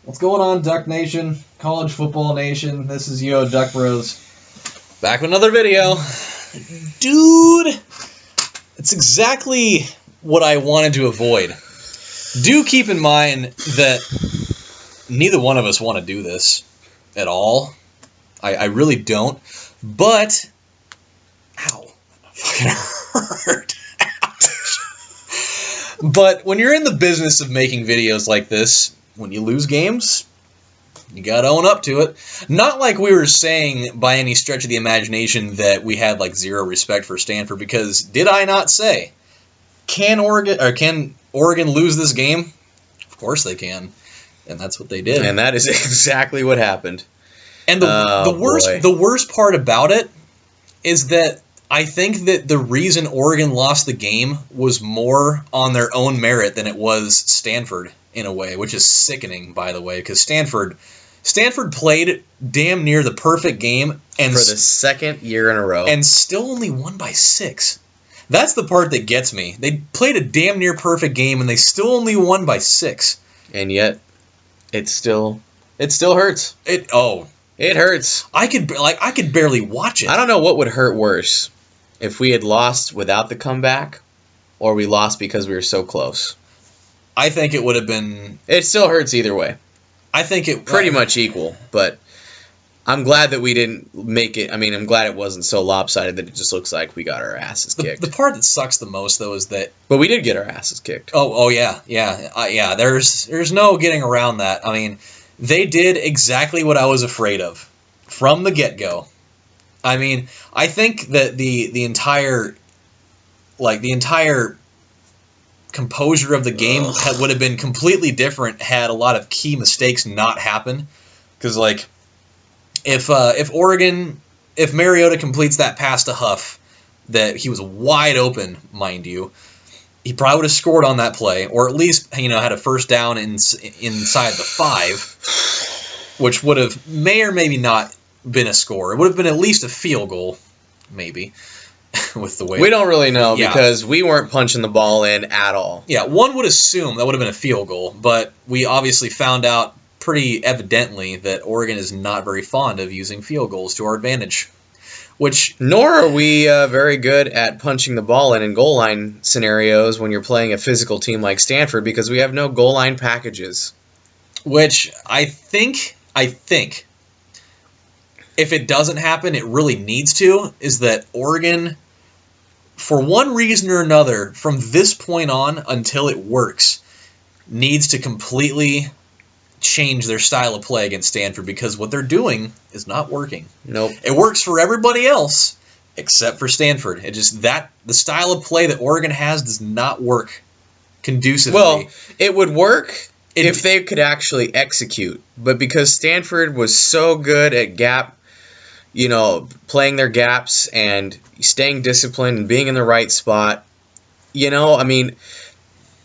What's going on, Duck Nation? College Football Nation? This is UODuckBros. Back with another video. Dude, it's exactly what I wanted to avoid. Do keep in mind that neither one of us want to do this at all. I really don't. But, ow, that fucking hurt. But when you're in the business of making videos like this, when you lose games, you gotta own up to it. Not like we were saying by any stretch of the imagination that we had like zero respect for Stanford, because did I not say, can Oregon lose this game? Of course they can, and that's what they did. And that is exactly what happened. And the worst part about it is that I think that the reason Oregon lost the game was more on their own merit than it was Stanford in a way, which is sickening, by the way, because Stanford played damn near the perfect game and for the second year in a row, and still only won by 6. That's the part that gets me. They played a damn near perfect game and they still only won by 6. And yet, it still hurts. It hurts. I could barely watch it. I don't know what would hurt worse, if we had lost without the comeback, or we lost because we were so close. I think it would have been... It still hurts either way. I think it... Pretty much equal, but I'm glad that we didn't make it... I mean, I'm glad it wasn't so lopsided that it just looks like we got our asses kicked. The part that sucks the most, though, is that... But we did get our asses kicked. Oh yeah. There's no getting around that. I mean, they did exactly what I was afraid of from the get-go. I mean, I think that the entire composure of the game would have been completely different had a lot of key mistakes not happened. Because if Mariota completes that pass to Huff, that he was wide open, mind you, he probably would have scored on that play, or at least had a first down inside the 5, which would have may or maybe not been a score. It would have been at least a field goal, maybe. With the way we don't really know, because we weren't punching the ball in at all. Yeah, one would assume that would have been a field goal, but we obviously found out pretty evidently that Oregon is not very fond of using field goals to our advantage. Nor are we very good at punching the ball in goal line scenarios when you're playing a physical team like Stanford, because we have no goal line packages. Which I think if it doesn't happen, it really needs to, is that Oregon, for one reason or another, from this point on until it works, needs to completely change their style of play against Stanford, because what they're doing is not working. Nope. It works for everybody else except for Stanford. The style of play that Oregon has does not work conducively. Well, it would work if they could actually execute, but because Stanford was so good at playing their gaps and staying disciplined and being in the right spot, I mean,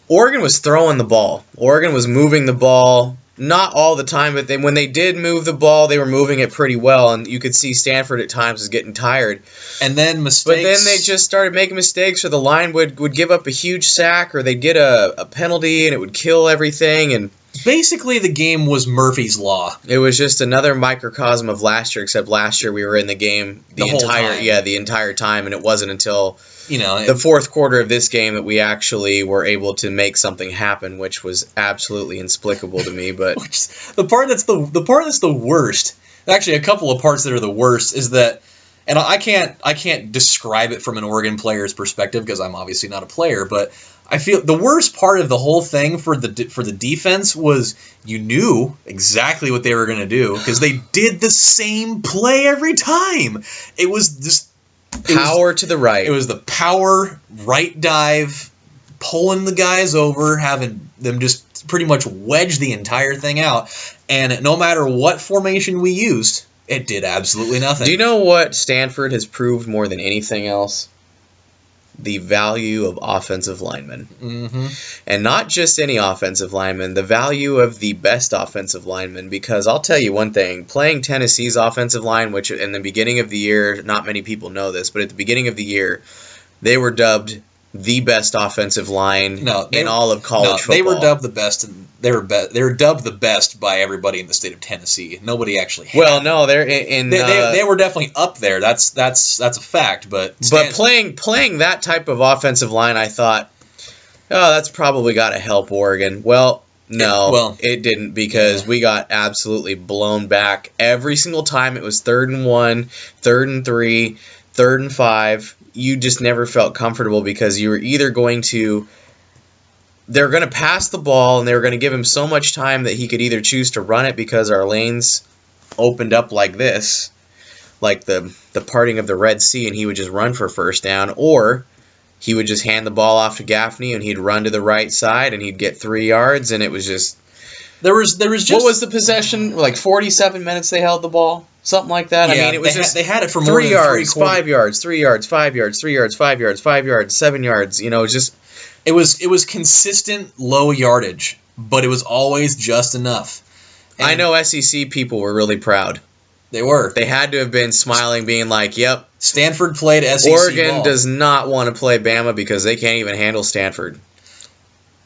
Oregon was throwing the ball. Oregon was moving the ball, not all the time, but when they did move the ball, they were moving it pretty well, and you could see Stanford at times was getting tired. And then mistakes. But then they just started making mistakes, or the line would give up a huge sack, or they'd get a penalty, and it would kill everything, and basically, the game was Murphy's Law. It was just another microcosm of last year, except last year we were in the game the entire time, and it wasn't until the fourth quarter of this game that we actually were able to make something happen, which was absolutely inexplicable to me. But the part that's the worst, actually a couple of parts that are the worst, is that, and I can't describe it from an Oregon player's perspective because I'm obviously not a player, but I feel the worst part of the whole thing for the defense was you knew exactly what they were going to do, because they did the same play every time. It was just power to the right. It was the power right dive, pulling the guys over, having them just pretty much wedge the entire thing out, and no matter what formation we used, it did absolutely nothing. Do you know what Stanford has proved more than anything else? The value of offensive linemen. Mm-hmm. And not just any offensive lineman, the value of the best offensive lineman, because I'll tell you one thing, playing Tennessee's offensive line, which in the beginning of the year, not many people know this, but at the beginning of the year, they were dubbed the best offensive line in all of college football. They were dubbed the best. They were dubbed the best by everybody in the state of Tennessee. Nobody actually had Well, no, they're they were definitely up there. That's a fact. But playing that type of offensive line, I thought, oh, that's probably got to help Oregon. Well, no, it didn't, because we got absolutely blown back every single time. It was 3rd and 1, 3rd and 3, 3rd and 5. You just never felt comfortable because you were either they're going to pass the ball, and they were going to give him so much time that he could either choose to run it because our lanes opened up like this, like the parting of the Red Sea, and he would just run for first down, or he would just hand the ball off to Gaffney, and he'd run to the right side, and he'd get 3 yards, and it was just... There was just... What was the possession? Like 47 minutes they held the ball? Something like that? Yeah, I mean, it was they had it for more 3 yards, 5 yards, 3 yards, 5 yards, 3 yards, 5 yards, 5 yards, 7 yards. You know, it just... It was consistent low yardage, but it was always just enough. And I know SEC people were really proud. They were. They had to have been smiling, being like, yep. Stanford played SEC Oregon ball. does not want to play Bama because they can't even handle Stanford.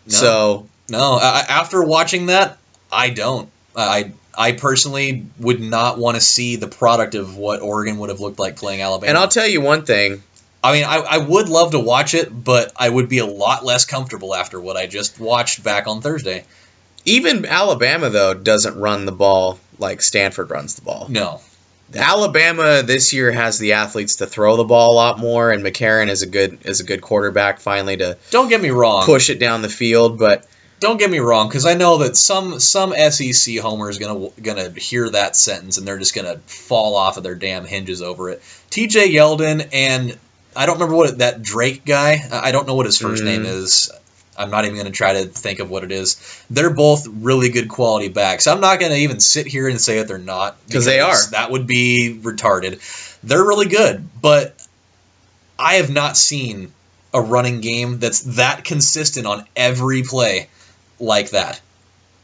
No, after watching that, I don't. I personally would not want to see the product of what Oregon would have looked like playing Alabama. And I'll tell you one thing. I mean, I would love to watch it, but I would be a lot less comfortable after what I just watched back on Thursday. Even Alabama, though, doesn't run the ball like Stanford runs the ball. No. Alabama this year has the athletes to throw the ball a lot more, and McCarron is a good quarterback finally to don't get me wrong, push it down the field. But don't get me wrong, because I know that some SEC homer is gonna hear that sentence and they're just gonna fall off of their damn hinges over it. TJ Yeldon and I don't remember what that Drake guy. I don't know what his first name is. I'm not even going to try to think of what it is. They're both really good quality backs. I'm not going to even sit here and say that they're not. Because they are. That would be retarded. They're really good, but I have not seen a running game that's that consistent on every play like that.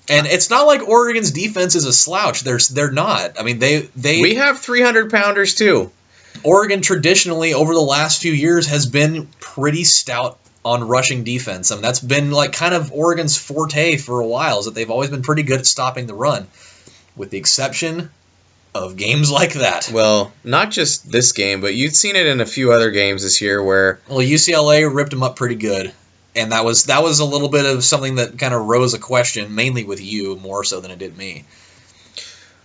And it's not like Oregon's defense is a slouch. They're not. I mean, we have 300-pounders too. Oregon traditionally over the last few years has been pretty stout on rushing defense. I mean, that's been like kind of Oregon's forte for a while, is that they've always been pretty good at stopping the run, with the exception of games like that. Well, not just this game, but you've seen it in a few other games this year where... Well, UCLA ripped them up pretty good, and that was a little bit of something that kind of rose a question, mainly with you, more so than it did me.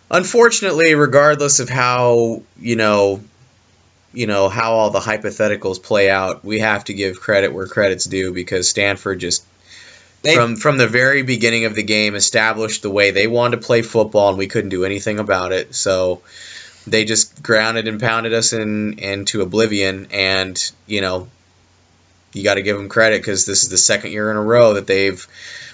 Unfortunately, regardless of how, how all the hypotheticals play out, we have to give credit where credit's due, because Stanford just, from the very beginning of the game, established the way they wanted to play football, and we couldn't do anything about it. So they just grounded and pounded us into oblivion, and, you got to give them credit, because this is the second year in a row that they've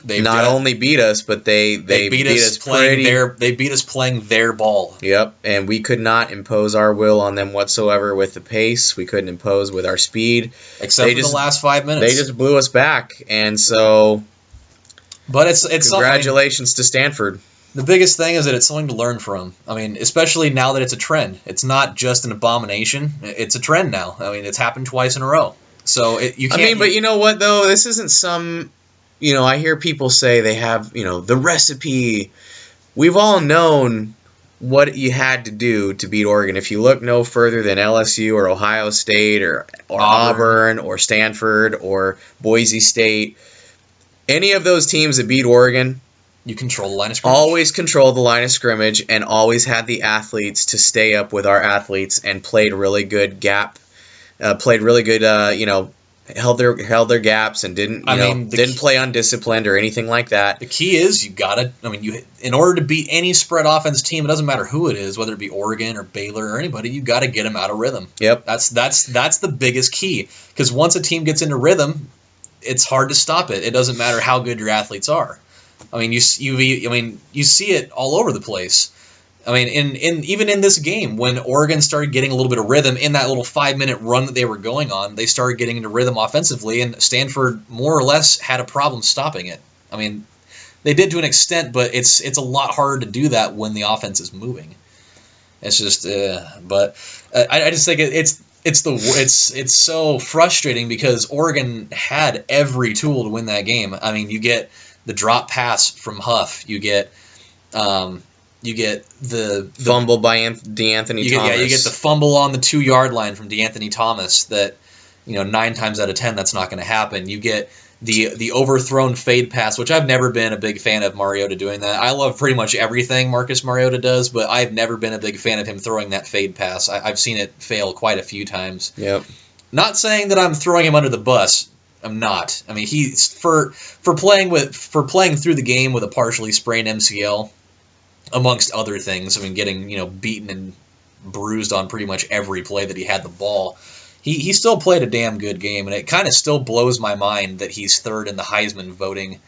not only beat us, but they beat us playing their ball. Yep, and we could not impose our will on them whatsoever with the pace. We couldn't impose with our speed. Except for the last 5 minutes. They just blew us back, and so... But it's congratulations to Stanford. The biggest thing is that it's something to learn from. I mean, especially now that it's a trend. It's not just an abomination. It's a trend now. I mean, it's happened twice in a row. So you can't... I mean, but you know what, though? This isn't some... I hear people say they have, the recipe. We've all known what you had to do to beat Oregon. If you look no further than LSU or Ohio State or Auburn or Stanford or Boise State, any of those teams that beat Oregon, you control the line of scrimmage. Always controlled the line of scrimmage and always had the athletes to stay up with our athletes and played really good gap, played really good, held their gaps and didn't play undisciplined or anything like that. The key is in order to beat any spread offense team, it doesn't matter who it is, whether it be Oregon or Baylor or anybody, you got to get them out of rhythm. Yep. That's the biggest key, because once a team gets into rhythm, it's hard to stop it. It doesn't matter how good your athletes are. I mean, you see it all over the place. I mean, even in this game, when Oregon started getting a little bit of rhythm in that little 5-minute run that they were going on, they started getting into rhythm offensively, and Stanford more or less had a problem stopping it. I mean, they did to an extent, but it's a lot harder to do that when the offense is moving. It's just, I just think it's It's so frustrating because Oregon had every tool to win that game. I mean, you get the drop pass from Huff, you get the fumble by DeAnthony Thomas. You get the fumble on the 2-yard line from DeAnthony Thomas that 9 times out of 10 that's not going to happen. You get the overthrown fade pass, which I've never been a big fan of Mariota doing that. I love pretty much everything Marcus Mariota does, but I've never been a big fan of him throwing that fade pass. I've seen it fail quite a few times. Yep. Not saying that I'm throwing him under the bus. I'm not. I mean, he's for playing through the game with a partially sprained MCL, amongst other things. I mean, getting beaten and bruised on pretty much every play that he had the ball. He still played a damn good game, and it kind of still blows my mind that he's third in the Heisman voting.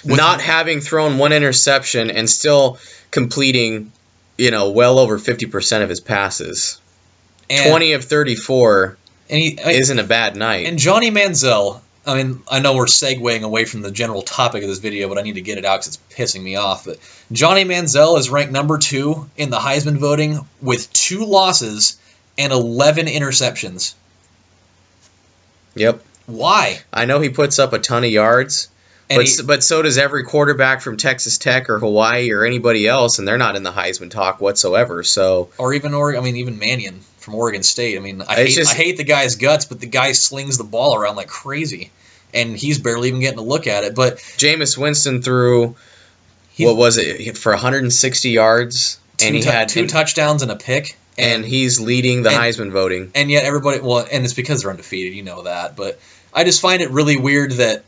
Not having thrown one interception and still completing, well over 50% of his passes. And 20 of 34 isn't a bad night. And Johnny Manziel, I mean, I know we're segueing away from the general topic of this video, but I need to get it out because it's pissing me off. But Johnny Manziel is ranked number 2 in the Heisman voting with 2 losses and 11 interceptions. Yep. Why? I know he puts up a ton of yards, but so does every quarterback from Texas Tech or Hawaii or anybody else, and they're not in the Heisman talk whatsoever. So, or even even Mannion from Oregon State. I mean, I hate the guy's guts, but the guy slings the ball around like crazy, and he's barely even getting a look at it. But Jameis Winston threw, what was it, for 160 yards, and he had 2 touchdowns and a pick. And he's leading the Heisman voting. And yet everybody, and it's because they're undefeated, you know that. But I just find it really weird that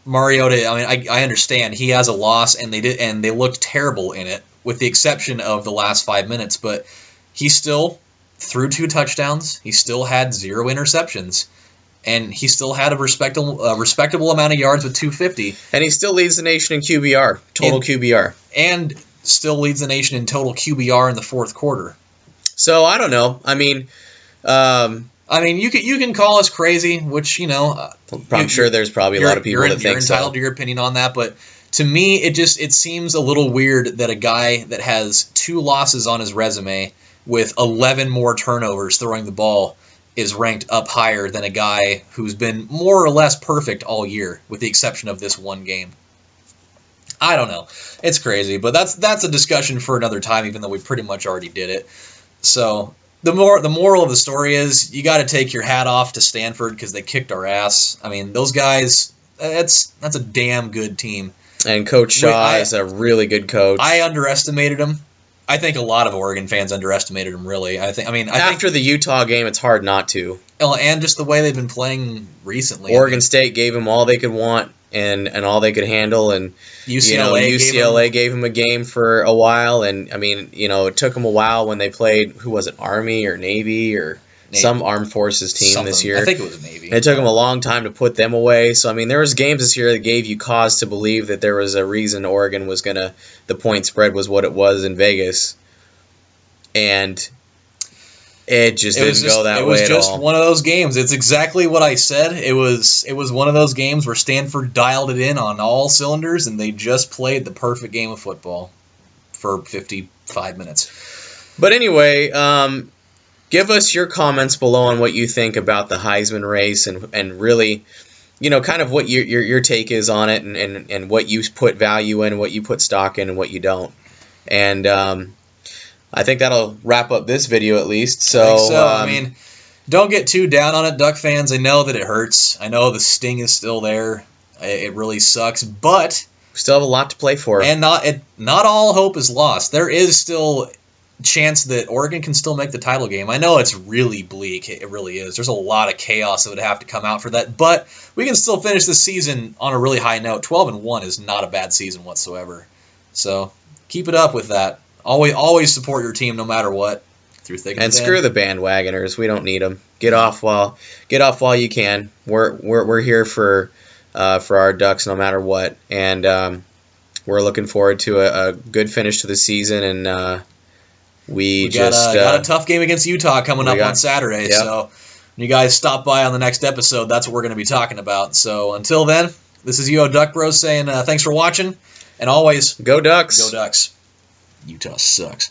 Mariota, I mean, I understand he has a loss and they looked terrible in it, with the exception of the last 5 minutes. But he still threw 2 touchdowns. He still had 0 interceptions. And he still had a respectable amount of yards with 250. And he still leads the nation in QBR, QBR. And still leads the nation in total QBR in the 4th quarter. So I don't know. I mean, you can call us crazy, which I'm sure there's probably a lot of people that think so. You're entitled to your opinion on that, but to me, it seems a little weird that a guy that has 2 losses on his resume with 11 more turnovers throwing the ball is ranked up higher than a guy who's been more or less perfect all year, with the exception of this one game. I don't know. It's crazy, but that's a discussion for another time, even though we pretty much already did it. So the moral of the story is you got to take your hat off to Stanford because they kicked our ass. I mean, those guys, that's a damn good team. And Coach Shaw is a really good coach. I underestimated him. I think a lot of Oregon fans underestimated him, really. After the Utah game, it's hard not to. And just the way they've been playing recently. Oregon State gave them all they could want and all they could handle, and UCLA gave him a game for a while, and it took them a while when they played, who was it, Army or Navy or some armed forces team this year. I think it was Navy. It took them a long time to put them away. So there was games this year that gave you cause to believe that there was a reason Oregon was the point spread was what it was in Vegas, and it just didn't go that way at all. It was just one of those games. It's exactly what I said. It was one of those games where Stanford dialed it in on all cylinders, and they just played the perfect game of football for 55 minutes. But anyway, give us your comments below on what you think about the Heisman race and really, kind of what your take is on it and what you put value in, what you put stock in, and what you don't. And I think that'll wrap up this video at least. So, don't get too down on it, Duck fans. I know that it hurts. I know the sting is still there. It really sucks, but we still have a lot to play for. And not all hope is lost. There is still chance that Oregon can still make the title game. I know it's really bleak. It really is. There's a lot of chaos that would have to come out for that, but we can still finish the season on a really high note. 12-1 is not a bad season whatsoever. So keep it up with that. Always support your team no matter what. Through thick and thin. Screw the bandwagoners. We don't need them. Get off while you can. We're here for our Ducks no matter what, and we're looking forward to a good finish to the season. And we got a tough game against Utah coming up on Saturday. Yep. So when you guys stop by on the next episode, that's what we're going to be talking about. So until then, this is UODuckBros saying thanks for watching, and always go Ducks. Go Ducks. Utah sucks.